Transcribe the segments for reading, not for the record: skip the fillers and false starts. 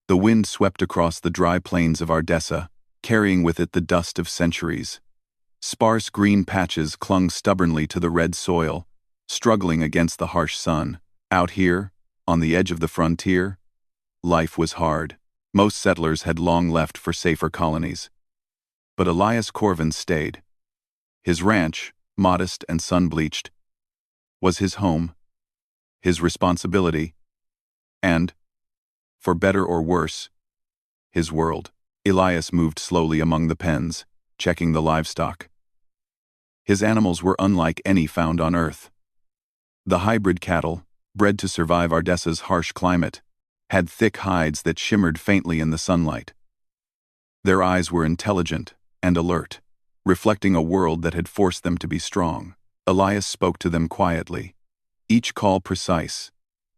The wind swept across the dry plains of Ardessa, carrying with it the dust of centuries. Sparse green patches clung stubbornly to the red soil, struggling against the harsh sun. Out here, on the edge of the frontier, life was hard. Most settlers had long left for safer colonies. But Elias Corvin stayed. His ranch, modest and sun-bleached, was his home, his responsibility, and, for better or worse, his world. Elias moved slowly among the pens, checking the livestock. His animals were unlike any found on Earth. The hybrid cattle, bred to survive Ardessa's harsh climate, had thick hides that shimmered faintly in the sunlight. Their eyes were intelligent and alert, reflecting a world that had forced them to be strong. Elias spoke to them quietly, each call precise,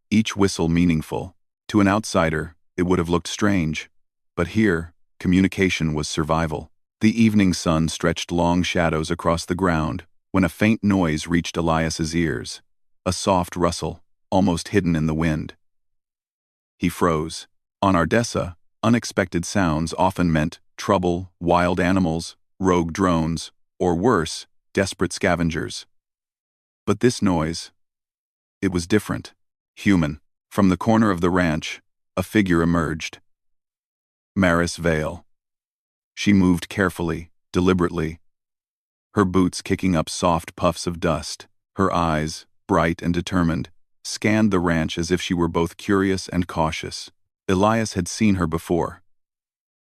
each whistle meaningful. To an outsider, it would have looked strange, but here, communication was survival. The evening sun stretched long shadows across the ground when a faint noise reached Elias's ears, a soft rustle, almost hidden in the wind. He froze. On Ardessa, unexpected sounds often meant trouble, wild animals, rogue drones, or worse, desperate scavengers. But this noise, it was different, human. From the corner of the ranch, a figure emerged. Maris Vale. She moved carefully, deliberately, her boots kicking up soft puffs of dust. Her eyes, bright and determined, scanned the ranch as if she were both curious and cautious. Elias had seen her before.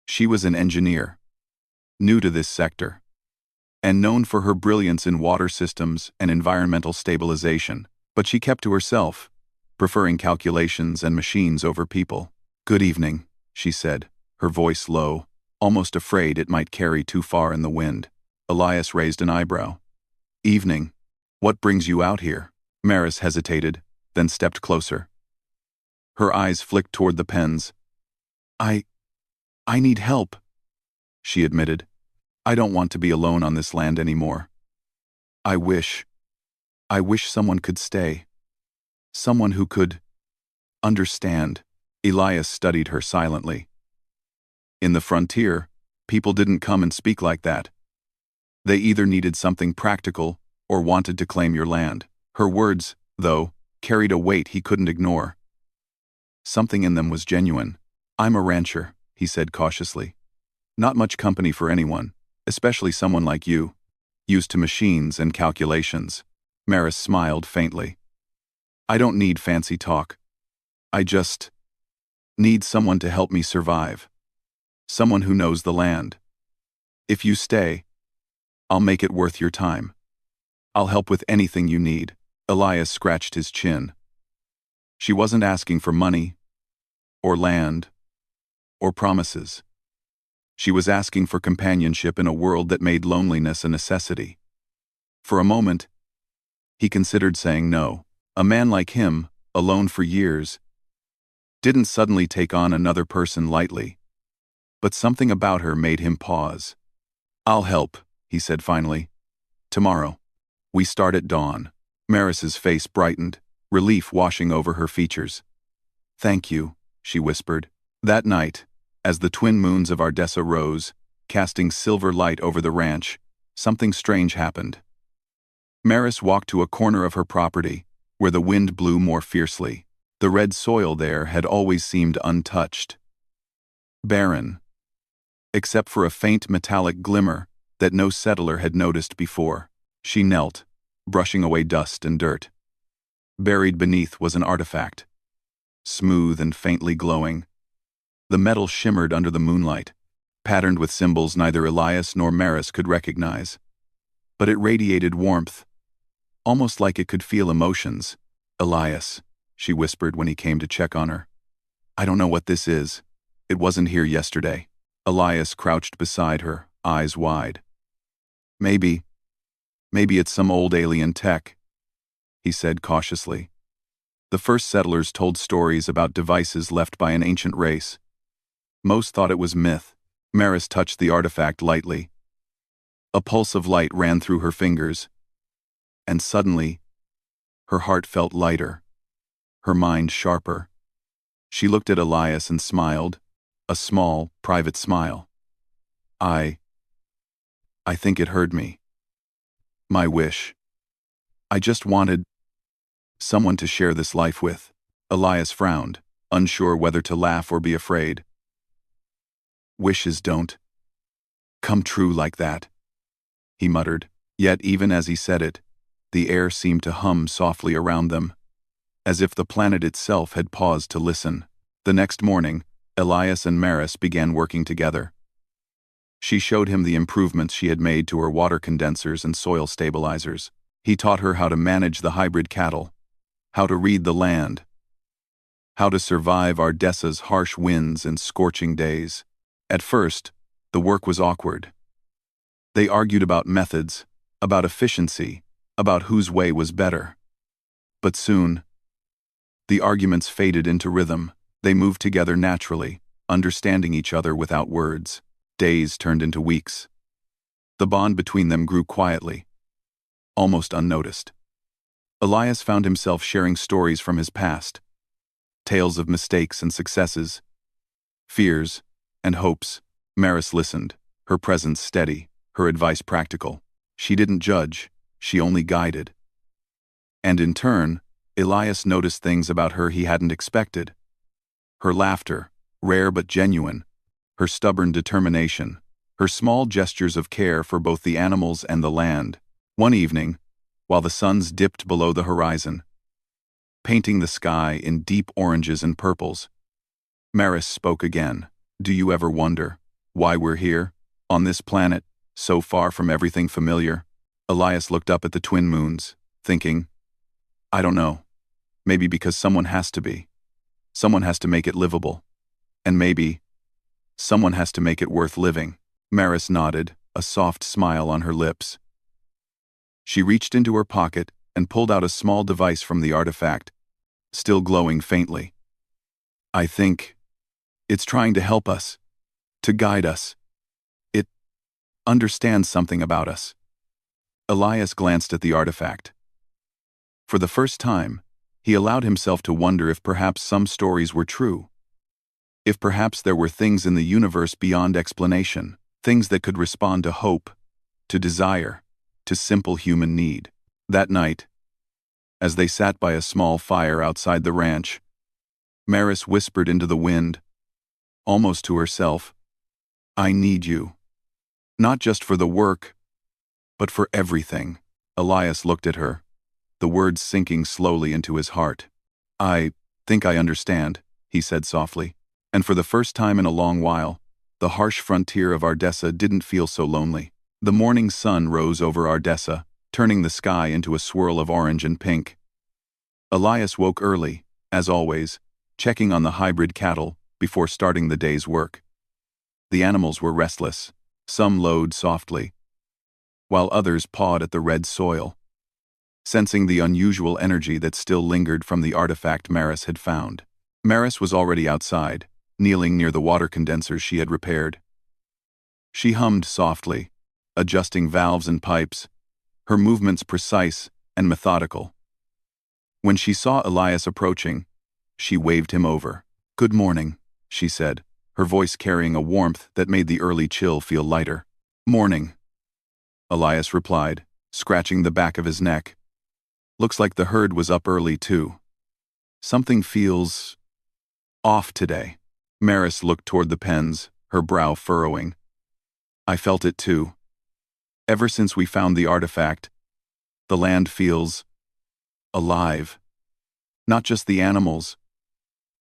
She was an engineer, new to this sector, and known for her brilliance in water systems and environmental stabilization, but she kept to herself, preferring calculations and machines over people. "Good evening," she said, her voice low, almost afraid it might carry too far in the wind. Elias raised an eyebrow. "Evening. What brings you out here?" Maris hesitated, then stepped closer. Her eyes flicked toward the pens. I need help," she admitted. "I don't want to be alone on this land anymore. I wish someone could stay. Someone who could understand." Elias studied her silently. In the frontier, people didn't come and speak like that. They either needed something practical or wanted to claim your land. Her words, though, carried a weight he couldn't ignore. Something in them was genuine. "I'm a rancher," he said cautiously. "Not much company for anyone, especially someone like you, used to machines and calculations." Maris smiled faintly. "I don't need fancy talk. I just need someone to help me survive. Someone who knows the land. If you stay, I'll make it worth your time. I'll help with anything you need." Elias scratched his chin. She wasn't asking for money, or land, or promises. She was asking for companionship in a world that made loneliness a necessity. For a moment, he considered saying no. A man like him, alone for years, didn't suddenly take on another person lightly. But something about her made him pause. "I'll help," he said finally. "Tomorrow. We start at dawn." Maris's face brightened, relief washing over her features. "Thank you," she whispered. That night, as the twin moons of Ardessa rose, casting silver light over the ranch, something strange happened. Maris walked to a corner of her property, where the wind blew more fiercely. The red soil there had always seemed untouched, barren, except for a faint metallic glimmer that no settler had noticed before. She knelt, brushing away dust and dirt. Buried beneath was an artifact, smooth and faintly glowing. The metal shimmered under the moonlight, patterned with symbols neither Elias nor Maris could recognize. But it radiated warmth, almost like it could feel emotions. "Elias," she whispered when he came to check on her. "I don't know what this is. It wasn't here yesterday." Elias crouched beside her, eyes wide. Maybe it's some old alien tech," he said cautiously. "The first settlers told stories about devices left by an ancient race. Most thought it was myth." Maris touched the artifact lightly. A pulse of light ran through her fingers, and suddenly, her heart felt lighter, her mind sharper. She looked at Elias and smiled, a small, private smile. I think it heard me. My wish. I just wanted someone to share this life with. Elias frowned, unsure whether to laugh or be afraid. Wishes don't come true like that, he muttered. Yet even as he said it, the air seemed to hum softly around them, as if the planet itself had paused to listen. The next morning, Elias and Maris began working together. She showed him the improvements she had made to her water condensers and soil stabilizers. He taught her how to manage the hybrid cattle, how to read the land, how to survive Ardessa's harsh winds and scorching days. At first, the work was awkward. They argued about methods, about efficiency, about whose way was better. But soon, the arguments faded into rhythm. They moved together naturally, understanding each other without words. Days turned into weeks. The bond between them grew quietly, almost unnoticed. Elias found himself sharing stories from his past, tales of mistakes and successes, fears and hopes. Maris listened, her presence steady, her advice practical. She didn't judge, she only guided. And in turn, Elias noticed things about her he hadn't expected. Her laughter, rare but genuine, her stubborn determination, her small gestures of care for both the animals and the land. One evening, while the suns dipped below the horizon, painting the sky in deep oranges and purples, Maris spoke again. Do you ever wonder why we're here, on this planet, so far from everything familiar? Elias looked up at the twin moons, thinking, I don't know. Maybe because someone has to be. Someone has to make it livable. And maybe someone has to make it worth living. Maris nodded, a soft smile on her lips. She reached into her pocket and pulled out a small device from the artifact, still glowing faintly. I think it's trying to help us, to guide us. It understands something about us. Elias glanced at the artifact. For the first time, he allowed himself to wonder if perhaps some stories were true. If perhaps there were things in the universe beyond explanation, things that could respond to hope, to desire, to simple human need. That night, as they sat by a small fire outside the ranch, Maris whispered into the wind, almost to herself, I need you. Not just for the work, but for everything. Elias looked at her, the words sinking slowly into his heart. I think I understand, he said softly. And for the first time in a long while, the harsh frontier of Ardessa didn't feel so lonely. The morning sun rose over Ardessa, turning the sky into a swirl of orange and pink. Elias woke early, as always, checking on the hybrid cattle before starting the day's work. The animals were restless, some lowed softly, while others pawed at the red soil, sensing the unusual energy that still lingered from the artifact Maris had found. Maris was already outside, kneeling near the water condensers she had repaired. She hummed softly, adjusting valves and pipes, her movements precise and methodical. When she saw Elias approaching, she waved him over. Good morning, she said, her voice carrying a warmth that made the early chill feel lighter. Morning, Elias replied, scratching the back of his neck. Looks like the herd was up early too. Something feels off today. Maris looked toward the pens, her brow furrowing. I felt it too. Ever since we found the artifact, the land feels alive. Not just the animals,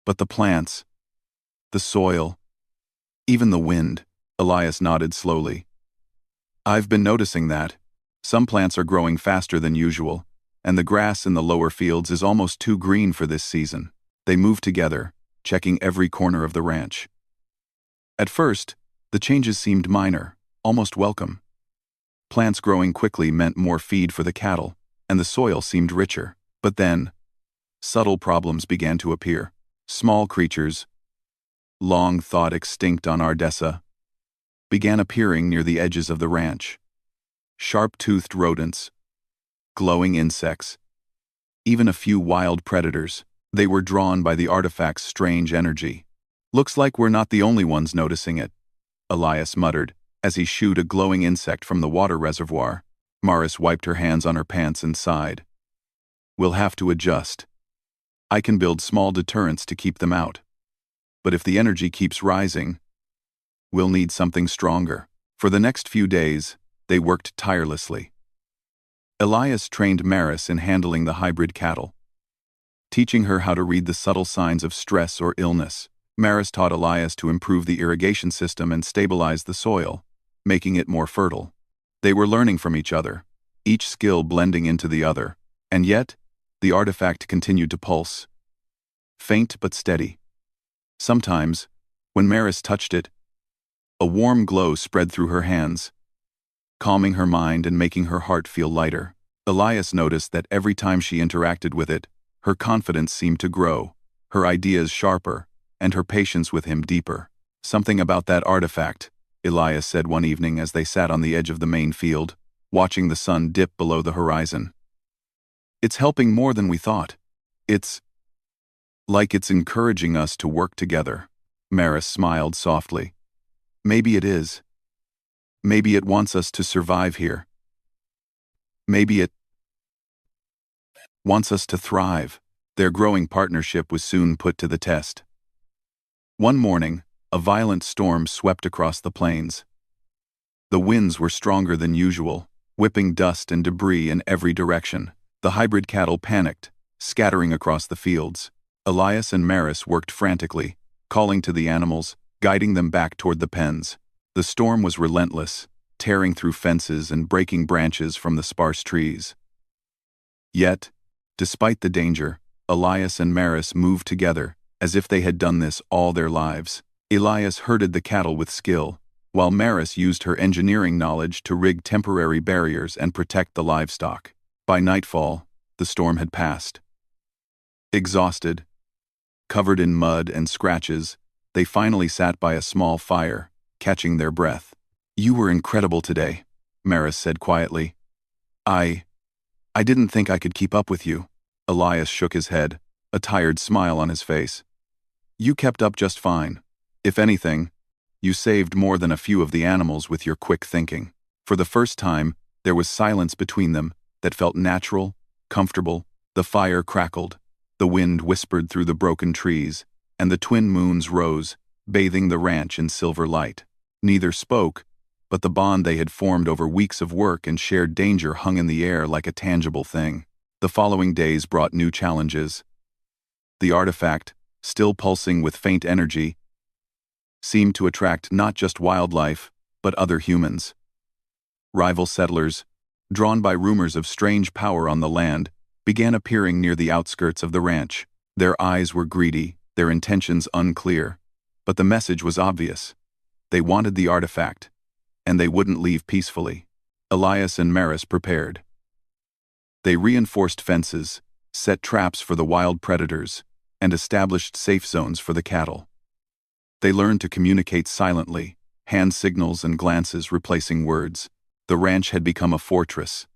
but the plants, the soil, even the wind. Elias nodded slowly. I've been noticing that. Some plants are growing faster than usual, and the grass in the lower fields is almost too green for this season. They moved together, checking every corner of the ranch. At first, the changes seemed minor, almost welcome. Plants growing quickly meant more feed for the cattle, and the soil seemed richer. But then, subtle problems began to appear. Small creatures, long thought extinct on Ardessa, began appearing near the edges of the ranch. Sharp-toothed rodents, glowing insects, even a few wild predators. They were drawn by the artifact's strange energy. "Looks like we're not the only ones noticing it," Elias muttered, as he shooed a glowing insect from the water reservoir. Maris wiped her hands on her pants and sighed. "We'll have to adjust. I can build small deterrents to keep them out. But if the energy keeps rising, we'll need something stronger." For the next few days, they worked tirelessly. Elias trained Maris in handling the hybrid cattle, teaching her how to read the subtle signs of stress or illness. Maris taught Elias to improve the irrigation system and stabilize the soil, making it more fertile. They were learning from each other, each skill blending into the other, and yet, the artifact continued to pulse. Faint but steady. Sometimes, when Maris touched it, a warm glow spread through her hands, calming her mind and making her heart feel lighter. Elias noticed that every time she interacted with it, her confidence seemed to grow, her ideas sharper, and her patience with him deeper. "Something about that artifact," Elias said one evening as they sat on the edge of the main field, watching the sun dip below the horizon. "It's helping more than we thought. It's like it's encouraging us to work together." Maris smiled softly. "Maybe it is. Maybe it wants us to survive here. Maybe it wants us to thrive." Their growing partnership was soon put to the test. One morning, a violent storm swept across the plains. The winds were stronger than usual, whipping dust and debris in every direction. The hybrid cattle panicked, scattering across the fields. Elias and Maris worked frantically, calling to the animals, guiding them back toward the pens. The storm was relentless, tearing through fences and breaking branches from the sparse trees. Yet, despite the danger, Elias and Maris moved together, as if they had done this all their lives. Elias herded the cattle with skill, while Maris used her engineering knowledge to rig temporary barriers and protect the livestock. By nightfall, the storm had passed. Exhausted, covered in mud and scratches, they finally sat by a small fire, catching their breath. "You were incredible today," Maris said quietly. I didn't think I could keep up with you." Elias shook his head, a tired smile on his face. "You kept up just fine. If anything, you saved more than a few of the animals with your quick thinking." For the first time, there was silence between them that felt natural, comfortable. The fire crackled, the wind whispered through the broken trees, and the twin moons rose, bathing the ranch in silver light. Neither spoke, but the bond they had formed over weeks of work and shared danger hung in the air like a tangible thing. The following days brought new challenges. The artifact, still pulsing with faint energy, seemed to attract not just wildlife, but other humans. Rival settlers, drawn by rumors of strange power on the land, began appearing near the outskirts of the ranch. Their eyes were greedy, their intentions unclear, but the message was obvious. They wanted the artifact, and they wouldn't leave peacefully. Elias and Maris prepared. They reinforced fences, set traps for the wild predators, and established safe zones for the cattle. They learned to communicate silently, hand signals and glances replacing words. The ranch had become a fortress,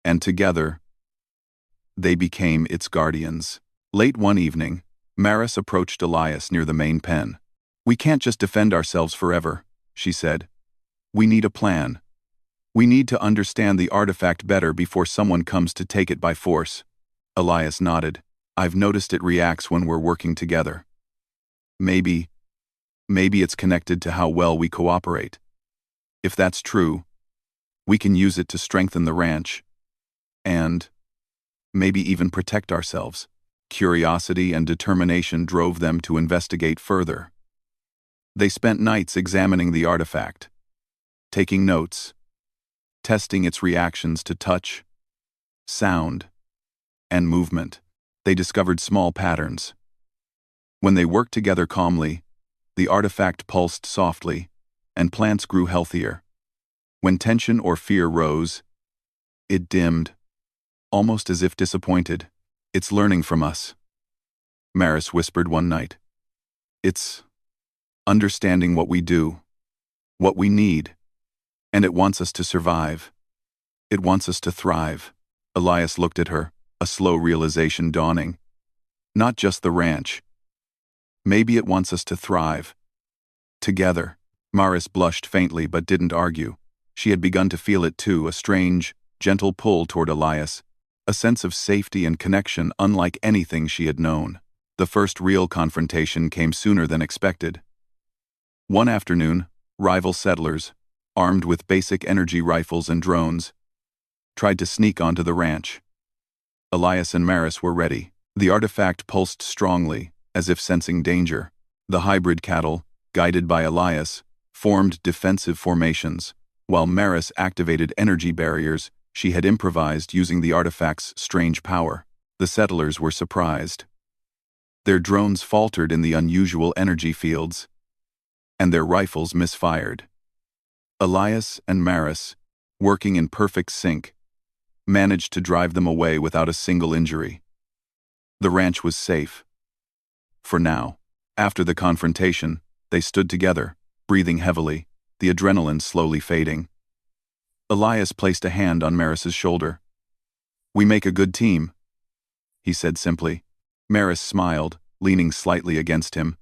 and together, they became its guardians. Late one evening, Maris approached Elias near the main pen. "We can't just defend ourselves forever," she said. "We need a plan. We need to understand the artifact better before someone comes to take it by force." Elias nodded. "I've noticed it reacts when we're working together. Maybe it's connected to how well we cooperate. If that's true, we can use it to strengthen the ranch, and maybe even protect ourselves." Curiosity and determination drove them to investigate further. They spent nights examining the artifact, taking notes, testing its reactions to touch, sound, and movement. They discovered small patterns. When they worked together calmly, the artifact pulsed softly, and plants grew healthier. When tension or fear rose, it dimmed, almost as if disappointed. "It's learning from us," Maris whispered one night. "It's understanding what we do, what we need, and it wants us to survive. It wants us to thrive." Elias looked at her, a slow realization dawning. Not just the ranch. Maybe it wants us to thrive. Together. Maris blushed faintly but didn't argue. She had begun to feel it too, a strange, gentle pull toward Elias, a sense of safety and connection unlike anything she had known. The first real confrontation came sooner than expected. One afternoon, rival settlers, armed with basic energy rifles and drones, tried to sneak onto the ranch. Elias and Maris were ready. The artifact pulsed strongly, as if sensing danger. The hybrid cattle, guided by Elias, formed defensive formations, while Maris activated energy barriers she had improvised using the artifact's strange power. The settlers were surprised. Their drones faltered in the unusual energy fields, and their rifles misfired. Elias and Maris, working in perfect sync, managed to drive them away without a single injury. The ranch was safe. For now. After the confrontation, they stood together, breathing heavily, the adrenaline slowly fading. Elias placed a hand on Maris's shoulder. "We make a good team," he said simply. Maris smiled, leaning slightly against him.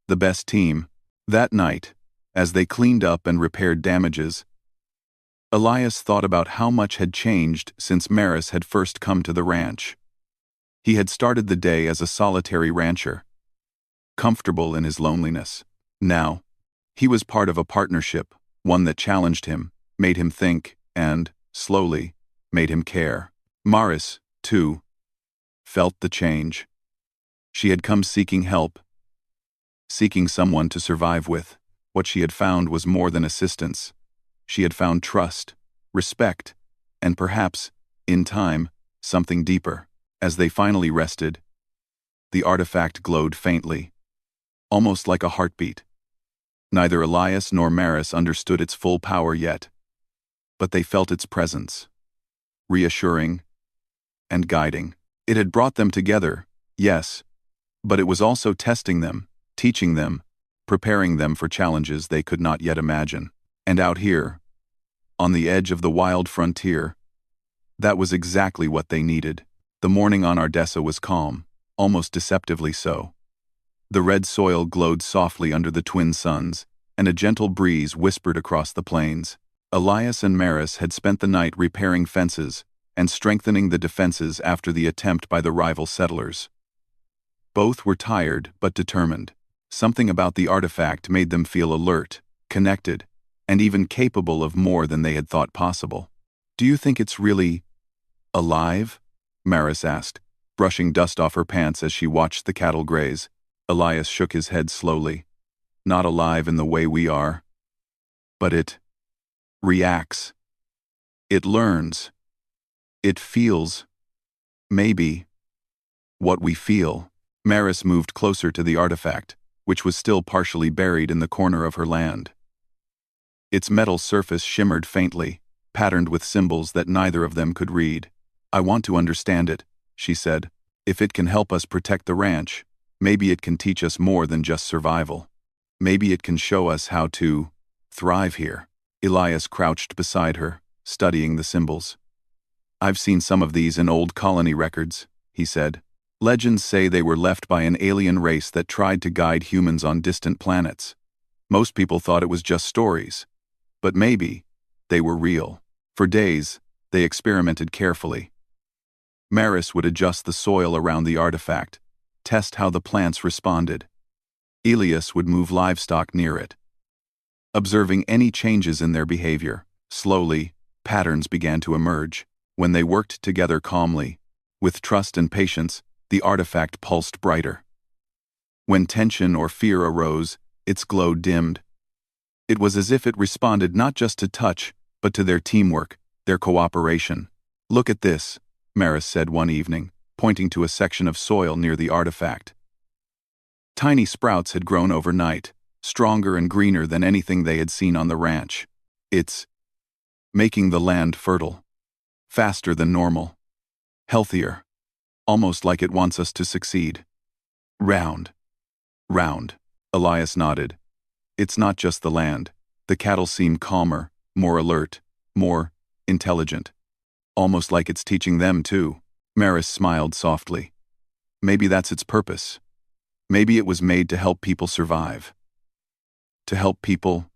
The best team. That night, as they cleaned up and repaired damages, Elias thought about how much had changed since Maris had first come to the ranch. He had started the day as a solitary rancher, comfortable in his loneliness. Now, he was part of a partnership, one that challenged him, made him think, and, slowly, made him care. Maris, too, felt the change. She had come seeking help, seeking someone to survive with. What she had found was more than assistance. She had found trust, respect, and perhaps, in time, something deeper. As they finally rested, the artifact glowed faintly, almost like a heartbeat. Neither Elias nor Maris understood its full power yet, but they felt its presence, reassuring and guiding. It had brought them together, yes, but it was also testing them, teaching them, preparing them for challenges they could not yet imagine. And out here, on the edge of the wild frontier, that was exactly what they needed. The morning on Ardessa was calm, almost deceptively so. The red soil glowed softly under the twin suns, and a gentle breeze whispered across the plains. Elias and Maris had spent the night repairing fences and strengthening the defenses after the attempt by the rival settlers. Both were tired but determined. Something about the artifact made them feel alert, connected, and even capable of more than they had thought possible. "Do you think it's really alive?" Maris asked, brushing dust off her pants as she watched the cattle graze. Elias shook his head slowly. "Not alive in the way we are. But it reacts. It learns. It feels. Maybe. What we feel." Maris moved closer to the artifact, which was still partially buried in the corner of her land. Its metal surface shimmered faintly, patterned with symbols that neither of them could read. "I want to understand it," she said. "If it can help us protect the ranch, maybe it can teach us more than just survival. Maybe it can show us how to thrive here." Elias crouched beside her, studying the symbols. "I've seen some of these in old colony records," he said. "Legends say they were left by an alien race that tried to guide humans on distant planets. Most people thought it was just stories. But maybe they were real." For days, they experimented carefully. Maris would adjust the soil around the artifact, test how the plants responded. Elias would move livestock near it, observing any changes in their behavior. Slowly, patterns began to emerge. When they worked together calmly, with trust and patience, the artifact pulsed brighter. When tension or fear arose, its glow dimmed. It was as if it responded not just to touch, but to their teamwork, their cooperation. "Look at this," Maris said one evening, pointing to a section of soil near the artifact. Tiny sprouts had grown overnight, stronger and greener than anything they had seen on the ranch. "It's making the land fertile. Faster than normal. Healthier. Almost like it wants us to succeed." "Round. Round." Elias nodded. "It's not just the land. The cattle seem calmer, more alert, more intelligent. Almost like it's teaching them too." Maris smiled softly. Maybe that's its purpose. Maybe it was made to help people survive. To help people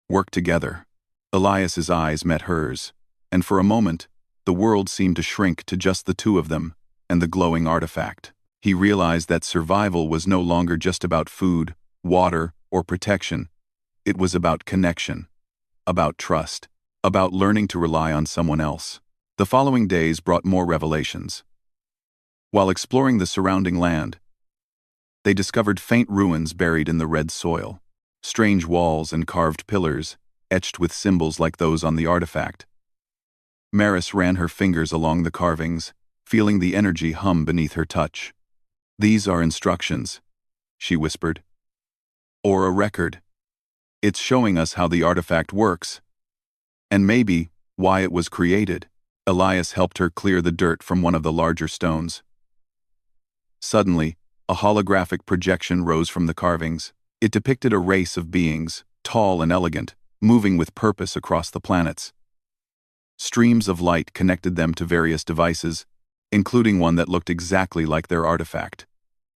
work together. Elias's eyes met hers, and for a moment, the world seemed to shrink to just the two of them and the glowing artifact. He realized that survival was no longer just about food, water, or protection. It was about connection, about trust, about learning to rely on someone else. The following days brought more revelations. While exploring the surrounding land, they discovered faint ruins buried in the red soil, strange walls and carved pillars, etched with symbols like those on the artifact. Maris ran her fingers along the carvings, feeling the energy hum beneath her touch. "These are instructions," she whispered. "Or a record. It's showing us how the artifact works. And maybe why it was created." Elias helped her clear the dirt from one of the larger stones. Suddenly, a holographic projection rose from the carvings. It depicted a race of beings, tall and elegant, moving with purpose across the planets. Streams of light connected them to various devices, including one that looked exactly like their artifact.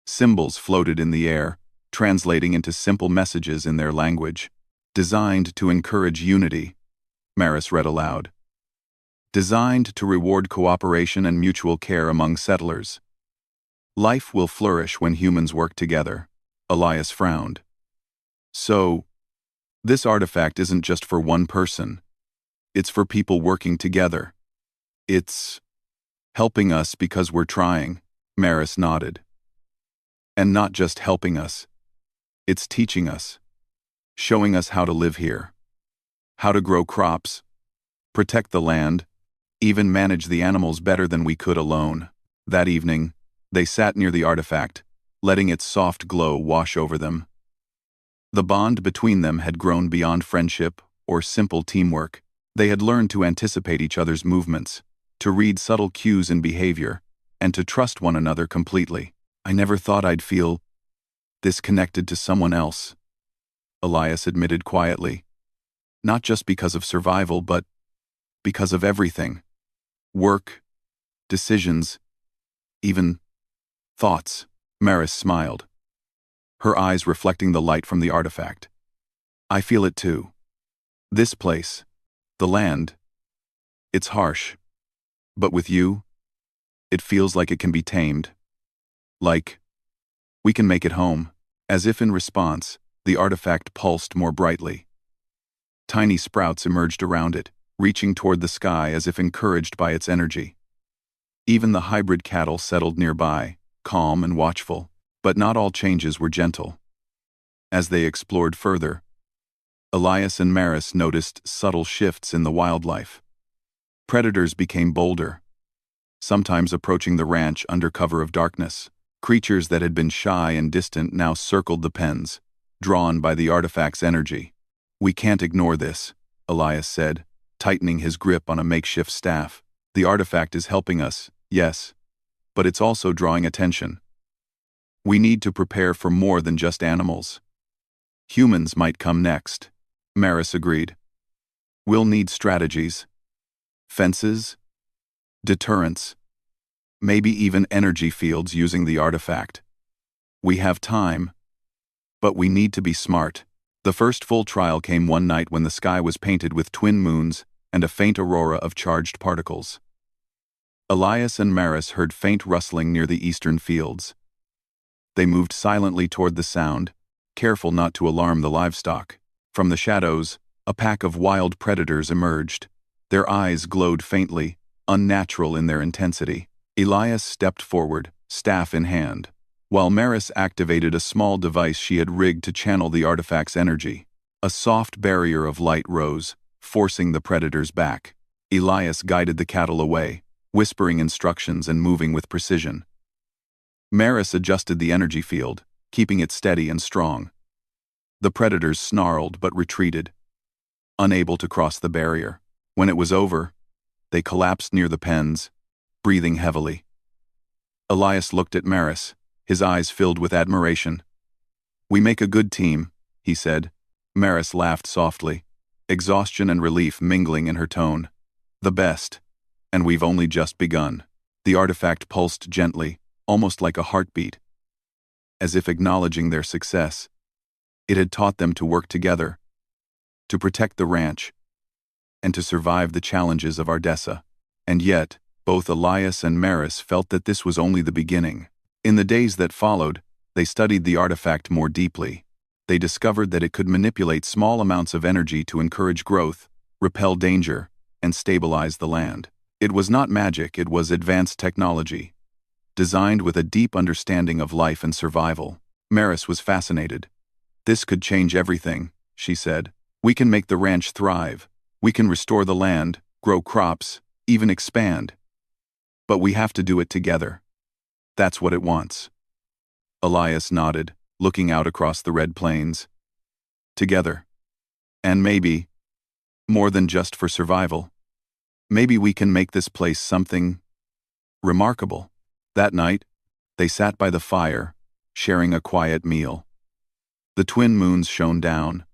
Symbols floated in the air, translating into simple messages in their language. "Designed to encourage unity," Maris read aloud. "Designed to reward cooperation and mutual care among settlers. Life will flourish when humans work together." Elias frowned. "So, this artifact isn't just for one person. It's for people working together. It's helping us because we're trying." Maris nodded. "And not just helping us. It's teaching us. Showing us how to live here. How to grow crops, protect the land, even manage the animals better than we could alone." That evening, they sat near the artifact, letting its soft glow wash over them. The bond between them had grown beyond friendship or simple teamwork. They had learned to anticipate each other's movements, to read subtle cues in behavior, and to trust one another completely. "I never thought I'd feel this connected to someone else," Elias admitted quietly. "Not just because of survival, but because of everything. Work, decisions, even thoughts." Maris smiled, her eyes reflecting the light from the artifact. "I feel it too. This place, the land, it's harsh. But with you, it feels like it can be tamed. Like we can make it home." As if in response, the artifact pulsed more brightly. Tiny sprouts emerged around it, reaching toward the sky as if encouraged by its energy. Even the hybrid cattle settled nearby, calm and watchful, but not all changes were gentle. As they explored further, Elias and Maris noticed subtle shifts in the wildlife. Predators became bolder, sometimes approaching the ranch under cover of darkness. Creatures that had been shy and distant now circled the pens, drawn by the artifact's energy. "We can't ignore this," Elias said, tightening his grip on a makeshift staff. "The artifact is helping us, yes, but it's also drawing attention. We need to prepare for more than just animals. Humans might come next." Maris agreed. "We'll need strategies. Fences, deterrence, maybe even energy fields using the artifact. We have time, but we need to be smart." The first full trial came one night when the sky was painted with twin moons and a faint aurora of charged particles. Elias and Maris heard faint rustling near the eastern fields. They moved silently toward the sound, careful not to alarm the livestock. From the shadows, a pack of wild predators emerged. Their eyes glowed faintly, unnatural in their intensity. Elias stepped forward, staff in hand, while Maris activated a small device she had rigged to channel the artifact's energy. A soft barrier of light rose, forcing the predators back. Elias guided the cattle away, whispering instructions and moving with precision. Maris adjusted the energy field, keeping it steady and strong. The predators snarled but retreated, unable to cross the barrier. When it was over, they collapsed near the pens, breathing heavily. Elias looked at Maris, his eyes filled with admiration. "We make a good team," he said. Maris laughed softly, exhaustion and relief mingling in her tone. "The best, and we've only just begun." The artifact pulsed gently, almost like a heartbeat, as if acknowledging their success. It had taught them to work together, to protect the ranch, and to survive the challenges of Ardessa. And yet, both Elias and Maris felt that this was only the beginning. In the days that followed, they studied the artifact more deeply. They discovered that it could manipulate small amounts of energy to encourage growth, repel danger, and stabilize the land. It was not magic, it was advanced technology, designed with a deep understanding of life and survival. Maris was fascinated. "This could change everything," she said. "We can make the ranch thrive. We can restore the land, grow crops, even expand. But we have to do it together. That's what it wants." Elias nodded, looking out across the red plains. "Together. And maybe, more than just for survival, maybe we can make this place something remarkable." That night, they sat by the fire, sharing a quiet meal. The twin moons shone down,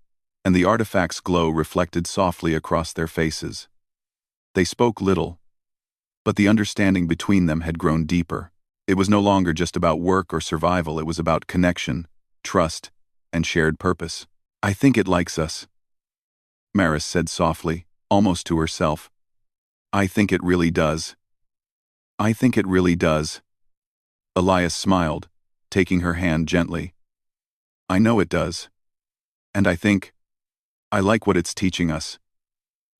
and the artifact's glow reflected softly across their faces. They spoke little, but the understanding between them had grown deeper. It was no longer just about work or survival, it was about connection, trust, and shared purpose. "I think it likes us," Maris said softly, almost to herself. "I think it really does. I think it really does." Elias smiled, taking her hand gently. "I know it does. And I like what it's teaching us.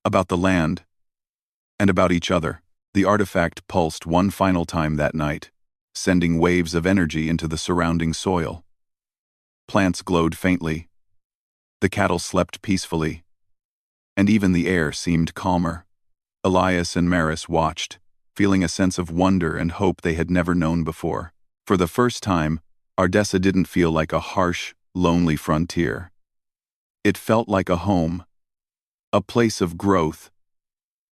About the land. And about each other." The artifact pulsed one final time that night, sending waves of energy into the surrounding soil. Plants glowed faintly. The cattle slept peacefully. And even the air seemed calmer. Elias and Maris watched, feeling a sense of wonder and hope they had never known before. For the first time, Ardessa didn't feel like a harsh, lonely frontier. It felt like a home, a place of growth,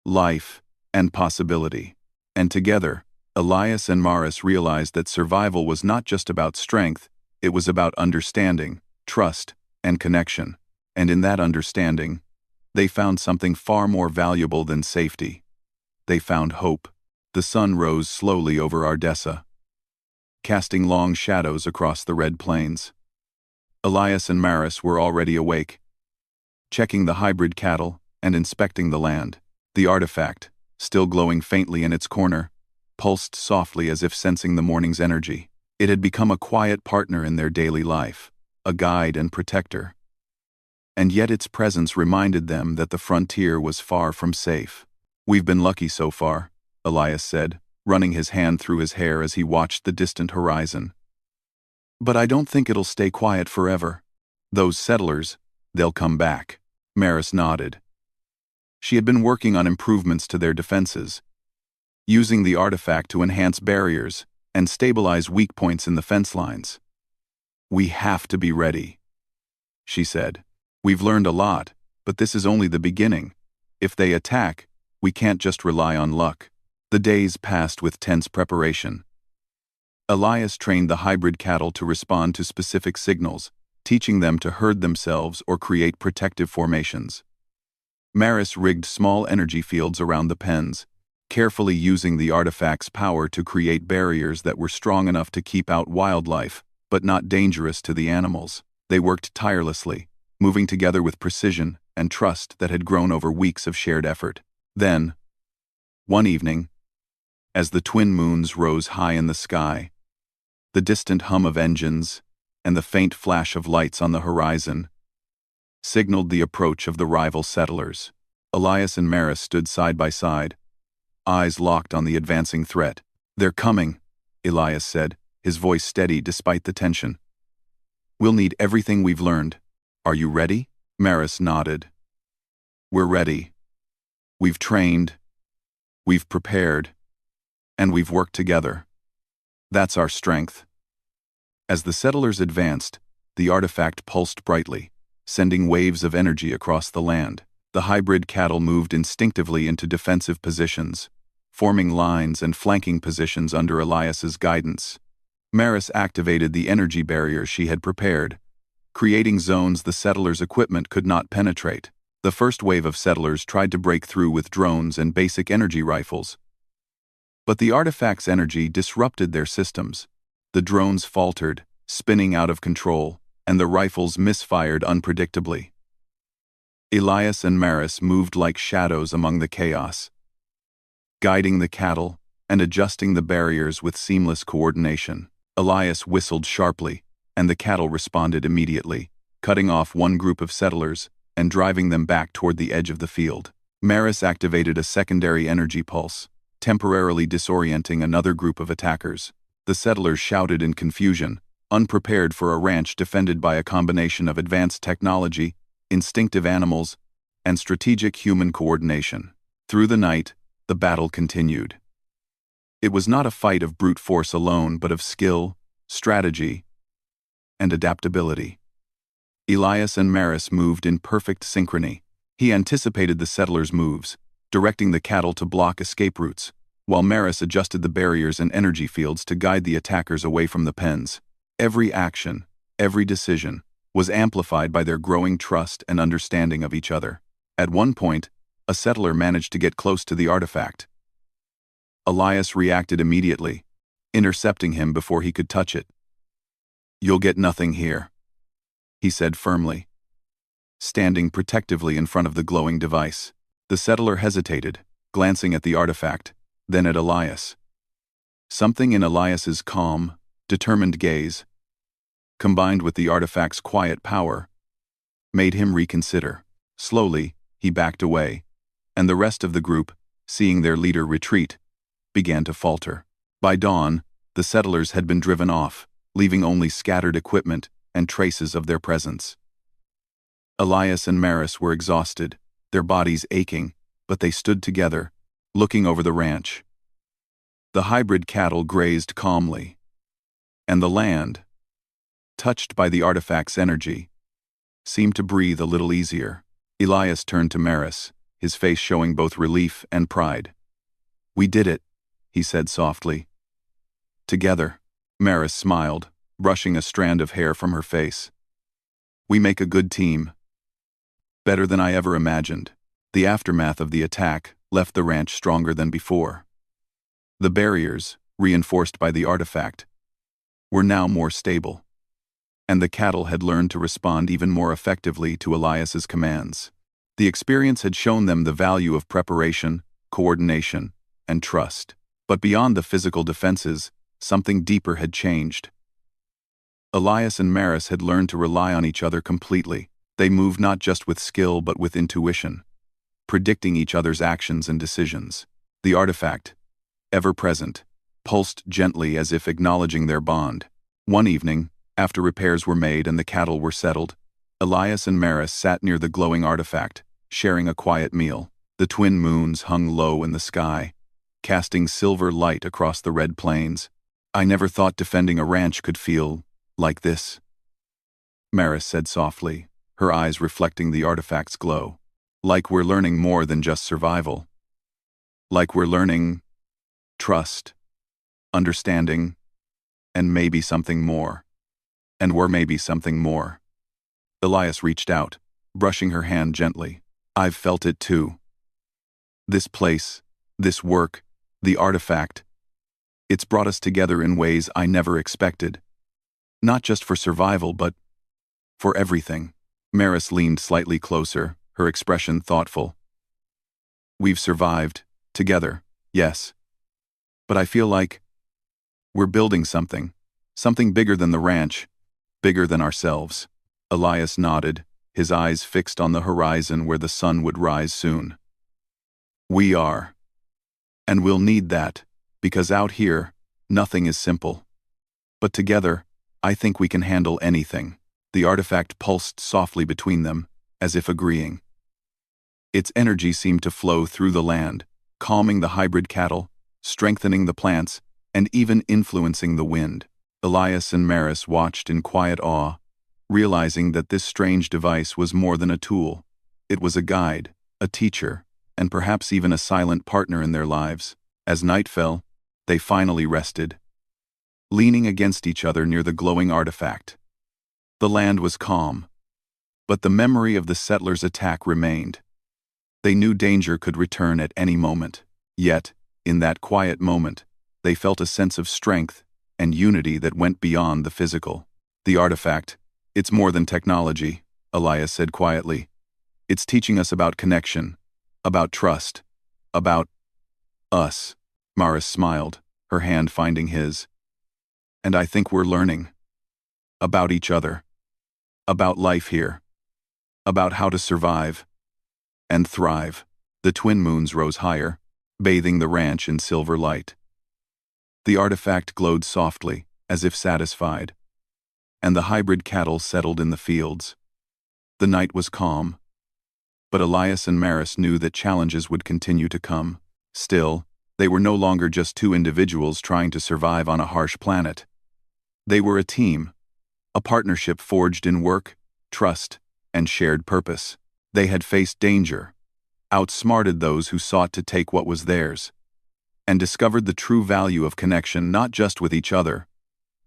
life, and possibility. And together, Elias and Maris realized that survival was not just about strength, it was about understanding, trust, and connection. And in that understanding, they found something far more valuable than safety. They found hope. The sun rose slowly over Ardessa, casting long shadows across the red plains. Elias and Maris were already awake, checking the hybrid cattle and inspecting the land. The artifact, still glowing faintly in its corner, pulsed softly as if sensing the morning's energy. It had become a quiet partner in their daily life, a guide and protector. And yet its presence reminded them that the frontier was far from safe. "We've been lucky so far," Elias said, running his hand through his hair as he watched the distant horizon. "But I don't think it'll stay quiet forever. Those settlers, they'll come back." Maris nodded. She had been working on improvements to their defenses, using the artifact to enhance barriers and stabilize weak points in the fence lines. "We have to be ready," she said. "We've learned a lot, but this is only the beginning. If they attack, we can't just rely on luck." The days passed with tense preparation. Elias trained the hybrid cattle to respond to specific signals, teaching them to herd themselves or create protective formations. Maris rigged small energy fields around the pens, carefully using the artifact's power to create barriers that were strong enough to keep out wildlife, but not dangerous to the animals. They worked tirelessly, moving together with precision and trust that had grown over weeks of shared effort. Then, one evening, as the twin moons rose high in the sky, the distant hum of engines and the faint flash of lights on the horizon signaled the approach of the rival settlers. Elias and Maris stood side by side, eyes locked on the advancing threat. "They're coming," Elias said, his voice steady despite the tension. "We'll need everything we've learned. Are you ready?" Maris nodded. "We're ready. We've trained, we've prepared, and we've worked together. That's our strength." As the settlers advanced, the artifact pulsed brightly, sending waves of energy across the land. The hybrid cattle moved instinctively into defensive positions, forming lines and flanking positions under Elias's guidance. Maris activated the energy barrier she had prepared, creating zones the settlers' equipment could not penetrate. The first wave of settlers tried to break through with drones and basic energy rifles, But the artifact's energy disrupted their systems. The drones faltered, spinning out of control, and the rifles misfired unpredictably. Elias and Maris moved like shadows among the chaos, guiding the cattle and adjusting the barriers with seamless coordination. Elias whistled sharply, and the cattle responded immediately, cutting off one group of settlers and driving them back toward the edge of the field. Maris activated a secondary energy pulse, temporarily disorienting another group of attackers. The settlers shouted in confusion, unprepared for a ranch defended by a combination of advanced technology, instinctive animals, and strategic human coordination. Through the night, the battle continued. It was not a fight of brute force alone, but of skill, strategy, and adaptability. Elias and Maris moved in perfect synchrony. He anticipated the settlers' moves, directing the cattle to block escape routes, while Maris adjusted the barriers and energy fields to guide the attackers away from the pens. Every action, every decision, was amplified by their growing trust and understanding of each other. At one point, a settler managed to get close to the artifact. Elias reacted immediately, intercepting him before he could touch it. "You'll get nothing here," he said firmly, standing protectively in front of the glowing device. The settler hesitated, glancing at the artifact, then at Elias. Something in Elias's calm, determined gaze, combined with the artifact's quiet power, made him reconsider. Slowly, he backed away, and the rest of the group, seeing their leader retreat, began to falter. By dawn, the settlers had been driven off, leaving only scattered equipment and traces of their presence. Elias and Maris were exhausted, their bodies aching, but they stood together, looking over the ranch. The hybrid cattle grazed calmly, and the land, touched by the artifact's energy, seemed to breathe a little easier. Elias turned to Maris, his face showing both relief and pride. "We did it," he said softly. "Together." Maris smiled, brushing a strand of hair from her face. "We make a good team. Better than I ever imagined." The aftermath of the attack left the ranch stronger than before. The barriers, reinforced by the artifact, were now more stable, and the cattle had learned to respond even more effectively to Elias's commands. The experience had shown them the value of preparation, coordination, and trust. But beyond the physical defenses, something deeper had changed. Elias and Maris had learned to rely on each other completely. They moved not just with skill but with intuition, predicting each other's actions and decisions. The artifact, ever present, pulsed gently as if acknowledging their bond. One evening, after repairs were made and the cattle were settled, Elias and Maris sat near the glowing artifact, sharing a quiet meal. The twin moons hung low in the sky, casting silver light across the red plains. "I never thought defending a ranch could feel like this," Maris said softly, her eyes reflecting the artifact's glow. "Like we're learning more than just survival. Like we're learning trust, understanding, and maybe something more. And we're maybe something more." Elias reached out, brushing her hand gently. "I've felt it too. This place, this work, the artifact, it's brought us together in ways I never expected. Not just for survival, but for everything." Maris leaned slightly closer, her expression thoughtful. "We've survived, together, yes. But I feel like we're building something bigger than the ranch, bigger than ourselves." Elias nodded, his eyes fixed on the horizon where the sun would rise soon. "We are. And we'll need that, because out here, nothing is simple. But together, I think we can handle anything." The artifact pulsed softly between them, as if agreeing. Its energy seemed to flow through the land, calming the hybrid cattle, strengthening the plants, and even influencing the wind. Elias and Maris watched in quiet awe, realizing that this strange device was more than a tool. It was a guide, a teacher, and perhaps even a silent partner in their lives. As night fell, they finally rested, leaning against each other near the glowing artifact. The land was calm, but the memory of the settlers' attack remained. They knew danger could return at any moment. Yet, In that quiet moment, they felt a sense of strength and unity that went beyond the physical. The artifact, it's more than technology, Elias said quietly. It's teaching us about connection, about trust, about us. Maris smiled, her hand finding his. And I think we're learning. About each other. About life here. About how to survive. And thrive. The twin moons rose higher, bathing the ranch in silver light. The artifact glowed softly, as if satisfied. And the hybrid cattle settled in the fields. The night was calm. But Elias and Maris knew that challenges would continue to come. Still, they were no longer just two individuals trying to survive on a harsh planet. They were a team, a partnership forged in work, trust, and shared purpose. They had faced danger, outsmarted those who sought to take what was theirs, and discovered the true value of connection not just with each other,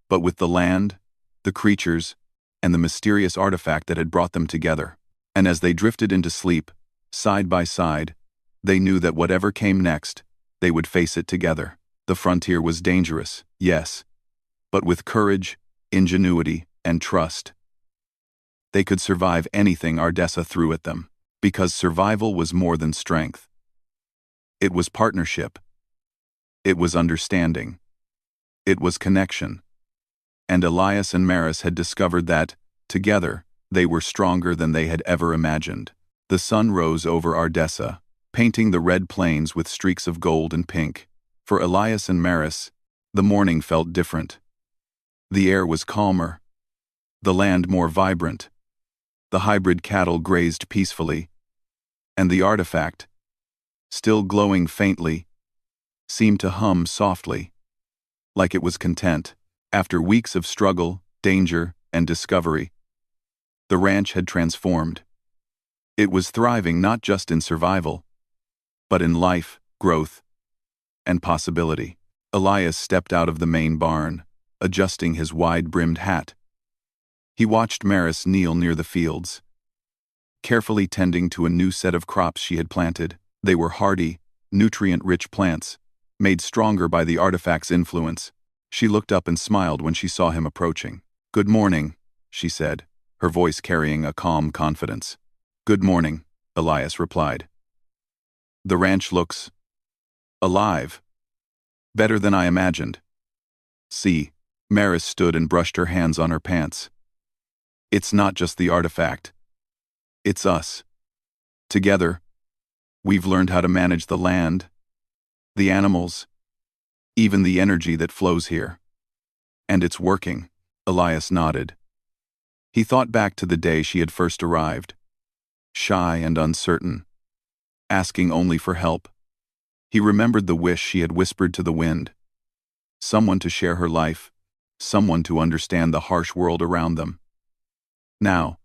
but with the land, the creatures, and the mysterious artifact that had brought them together. And as they drifted into sleep, side by side, they knew that whatever came next, they would face it together. The frontier was dangerous, yes, but with courage, ingenuity, and trust, they could survive anything Ardessa threw at them, because survival was more than strength. It was partnership. It was understanding. It was connection. And Elias and Maris had discovered that, together, they were stronger than they had ever imagined. The sun rose over Ardessa, painting the red plains with streaks of gold and pink. For Elias and Maris, the morning felt different. The air was calmer, the land more vibrant, the hybrid cattle grazed peacefully, and the artifact, still glowing faintly, seemed to hum softly, like it was content. After weeks of struggle, danger, and discovery, the ranch had transformed. It was thriving not just in survival, but in life, growth, and possibility. Elias stepped out of the main barn, adjusting his wide-brimmed hat. He watched Maris kneel near the fields, carefully tending to a new set of crops she had planted. They were hardy, nutrient-rich plants, made stronger by the artifact's influence. She looked up and smiled when she saw him approaching. "Good morning," she said, her voice carrying a calm confidence. "Good morning," Elias replied. "The ranch looks alive. Better than I imagined." "See," Maris stood and brushed her hands on her pants. "It's not just the artifact. It's us. Together, we've learned how to manage the land, the animals, even the energy that flows here. And it's working." Elias nodded. He thought back to the day she had first arrived, shy and uncertain, asking only for help. He remembered the wish she had whispered to the wind. Someone to share her life, someone to understand the harsh world around them. Now,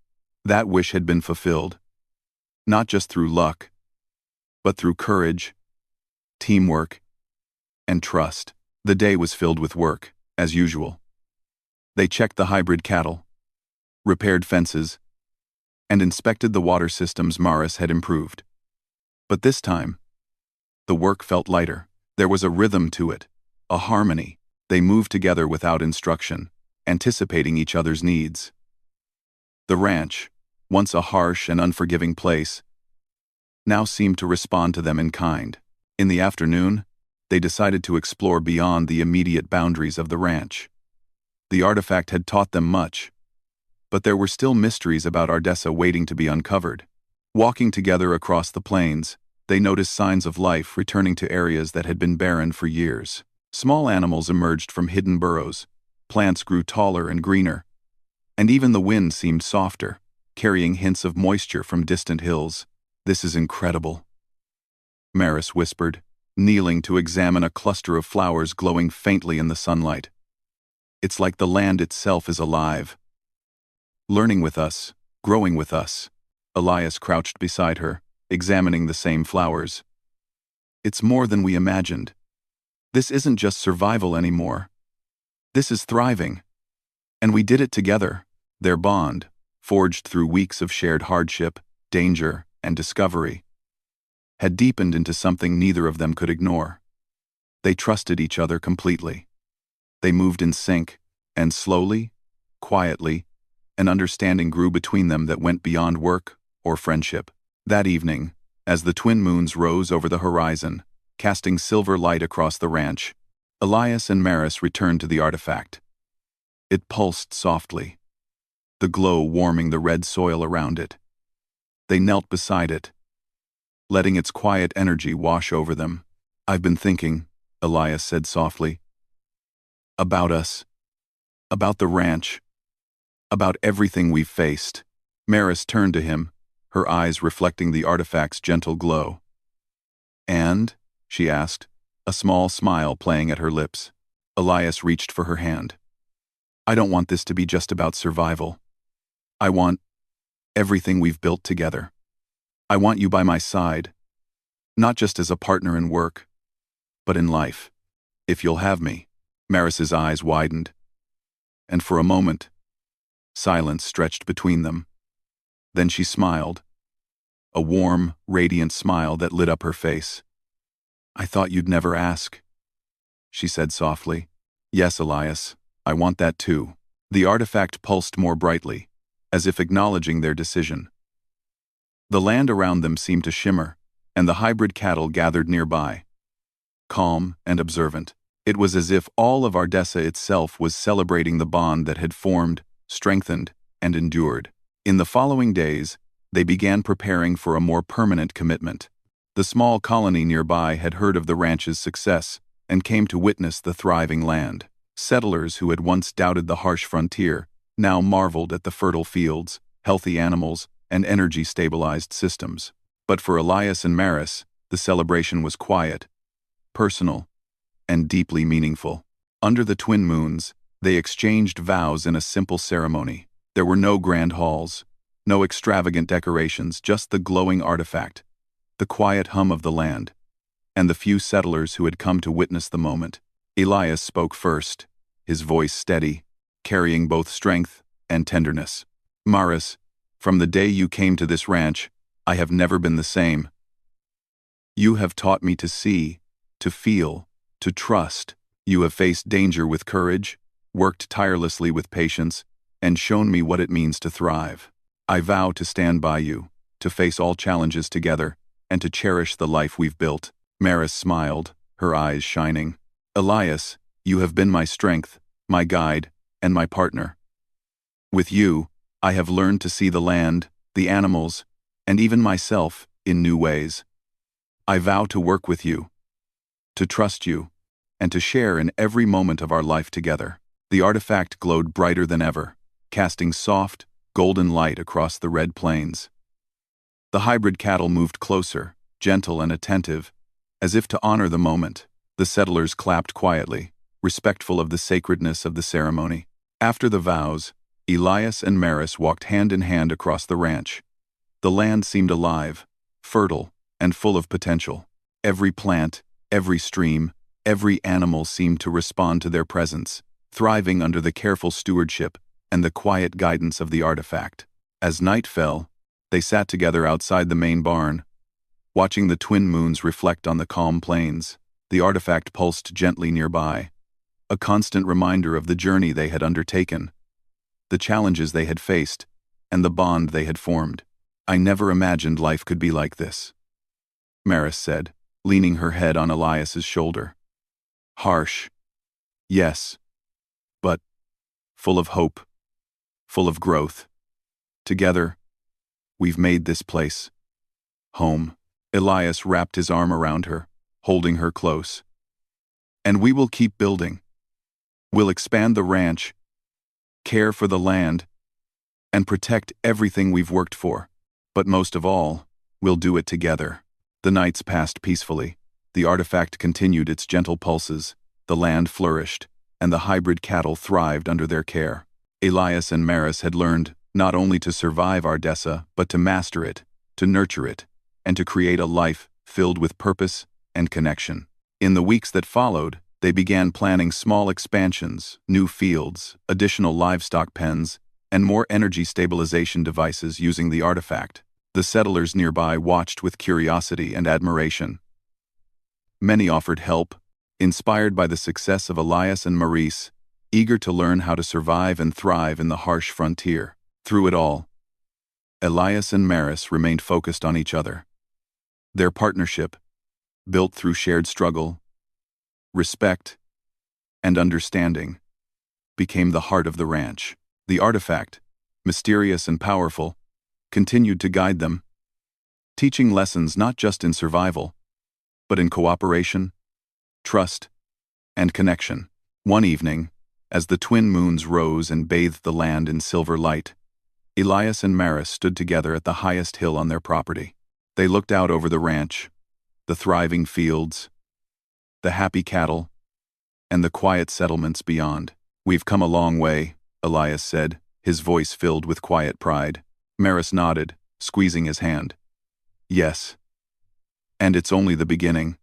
that wish had been fulfilled, not just through luck, but through courage, teamwork, and trust. The day was filled with work, as usual. They checked the hybrid cattle, repaired fences, and inspected the water systems Maris had improved. But this time, the work felt lighter. There was a rhythm to it, a harmony. They moved together without instruction, anticipating each other's needs. The ranch, once a harsh and unforgiving place, now seemed to respond to them in kind. In the afternoon, they decided to explore beyond the immediate boundaries of the ranch. The artifact had taught them much, but there were still mysteries about Ardessa waiting to be uncovered. Walking together across the plains, they noticed signs of life returning to areas that had been barren for years. Small animals emerged from hidden burrows, plants grew taller and greener, and even the wind seemed softer, carrying hints of moisture from distant hills. "This is incredible," Maris whispered, kneeling to examine a cluster of flowers glowing faintly in the sunlight. "It's like the land itself is alive, learning with us, growing with us." Elias crouched beside her, examining the same flowers. "It's more than we imagined. This isn't just survival anymore. This is thriving. And we did it together." Their bond, forged through weeks of shared hardship, danger, and discovery, had deepened into something neither of them could ignore. They trusted each other completely. They moved in sync, and slowly, quietly, an understanding grew between them that went beyond work or friendship. That evening, as the twin moons rose over the horizon, casting silver light across the ranch, Elias and Maris returned to the artifact. It pulsed softly, the glow warming the red soil around it. They knelt beside it, letting its quiet energy wash over them. "I've been thinking," Elias said softly, "about us, about the ranch, about everything we've faced." Maris turned to him, her eyes reflecting the artifact's gentle glow. "And?" she asked, a small smile playing at her lips. Elias reached for her hand. "I don't want this to be just about survival. I want everything we've built together. I want you by my side, not just as a partner in work, but in life. If you'll have me." Maris's eyes widened, and for a moment, silence stretched between them. Then she smiled, a warm, radiant smile that lit up her face. "I thought you'd never ask," she said softly. "Yes, Elias, I want that too." The artifact pulsed more brightly, as if acknowledging their decision. The land around them seemed to shimmer, and the hybrid cattle gathered nearby, calm and observant. It was as if all of Ardessa itself was celebrating the bond that had formed, strengthened, and endured. In the following days, they began preparing for a more permanent commitment. The small colony nearby had heard of the ranch's success and came to witness the thriving land. Settlers who had once doubted the harsh frontier now marveled at the fertile fields, healthy animals, and energy-stabilized systems. But for Elias and Maris, the celebration was quiet, personal, and deeply meaningful. Under the twin moons, they exchanged vows in a simple ceremony. There were no grand halls, no extravagant decorations, just the glowing artifact, the quiet hum of the land, and the few settlers who had come to witness the moment. Elias spoke first, his voice steady, carrying both strength and tenderness. "Maris, from the day you came to this ranch, I have never been the same. You have taught me to see, to feel, to trust. You have faced danger with courage, worked tirelessly with patience, and shown me what it means to thrive. I vow to stand by you, to face all challenges together, and to cherish the life we've built." Maris smiled, her eyes shining. "Elias, you have been my strength, my guide, and my partner. With you, I have learned to see the land, the animals, and even myself in new ways. I vow to work with you, to trust you, and to share in every moment of our life together." The artifact glowed brighter than ever, casting soft, golden light across the red plains. The hybrid cattle moved closer, gentle and attentive, as if to honor the moment. The settlers clapped quietly, respectful of the sacredness of the ceremony. After the vows, Elias and Maris walked hand in hand across the ranch. The land seemed alive, fertile, and full of potential. Every plant, every stream, every animal seemed to respond to their presence, thriving under the careful stewardship and the quiet guidance of the artifact. As night fell, they sat together outside the main barn, watching the twin moons reflect on the calm plains. The artifact pulsed gently nearby, a constant reminder of the journey they had undertaken, the challenges they had faced, and the bond they had formed. "I never imagined life could be like this," Maris said, leaning her head on Elias's shoulder. "Harsh, yes, but full of hope, full of growth. Together, we've made this place home." Elias wrapped his arm around her, holding her close. "And we will keep building. We'll expand the ranch, care for the land, and protect everything we've worked for. But most of all, we'll do it together." The nights passed peacefully. The artifact continued its gentle pulses, the land flourished, and the hybrid cattle thrived under their care. Elias and Maris had learned not only to survive Ardessa, but to master it, to nurture it, and to create a life filled with purpose and connection. In the weeks that followed, they began planning small expansions, new fields, additional livestock pens, and more energy stabilization devices using the artifact. The settlers nearby watched with curiosity and admiration. Many offered help, Inspired by the success of Elias and Maurice, eager to learn how to survive and thrive in the harsh frontier. Through it all, Elias and Maris remained focused on each other. Their partnership, built through shared struggle, respect, and understanding, became the heart of the ranch. The artifact, mysterious and powerful, continued to guide them, teaching lessons not just in survival, but in cooperation, trust, and connection. One evening, as the twin moons rose and bathed the land in silver light, Elias and Maris stood together at the highest hill on their property. They looked out over the ranch, the thriving fields, the happy cattle, and the quiet settlements beyond. "We've come a long way," Elias said, his voice filled with quiet pride. Maris nodded, squeezing his hand. "Yes. And it's only the beginning.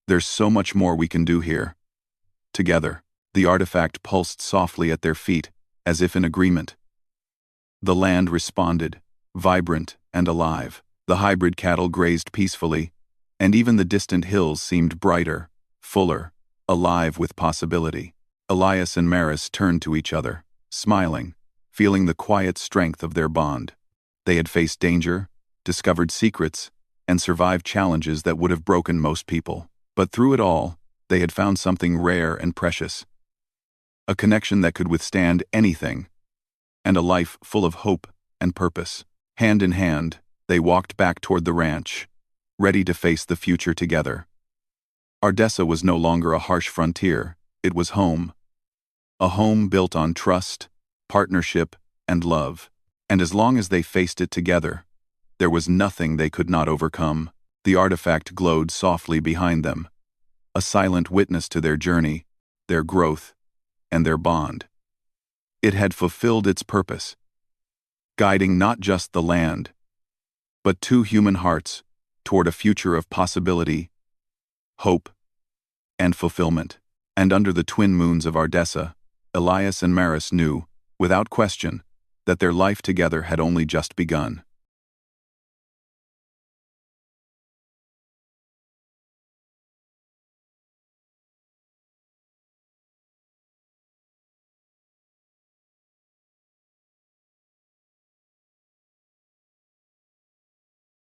There's so much more we can do here. Together." The artifact pulsed softly at their feet, as if in agreement. The land responded, vibrant and alive. The hybrid cattle grazed peacefully, and even the distant hills seemed brighter, fuller, alive with possibility. Elias and Maris turned to each other, smiling, feeling the quiet strength of their bond. They had faced danger, discovered secrets, and survived challenges that would have broken most people. But through it all, they had found something rare and precious. A connection that could withstand anything, and a life full of hope and purpose. Hand in hand, they walked back toward the ranch, ready to face the future together. Ardessa was no longer a harsh frontier, it was home. A home built on trust, partnership, and love. And as long as they faced it together, there was nothing they could not overcome. The artifact glowed softly behind them, a silent witness to their journey, their growth, and their bond. It had fulfilled its purpose, guiding not just the land, but two human hearts toward a future of possibility, hope, and fulfillment. And under the twin moons of Ardessa, Elias and Maris knew, without question, that their life together had only just begun.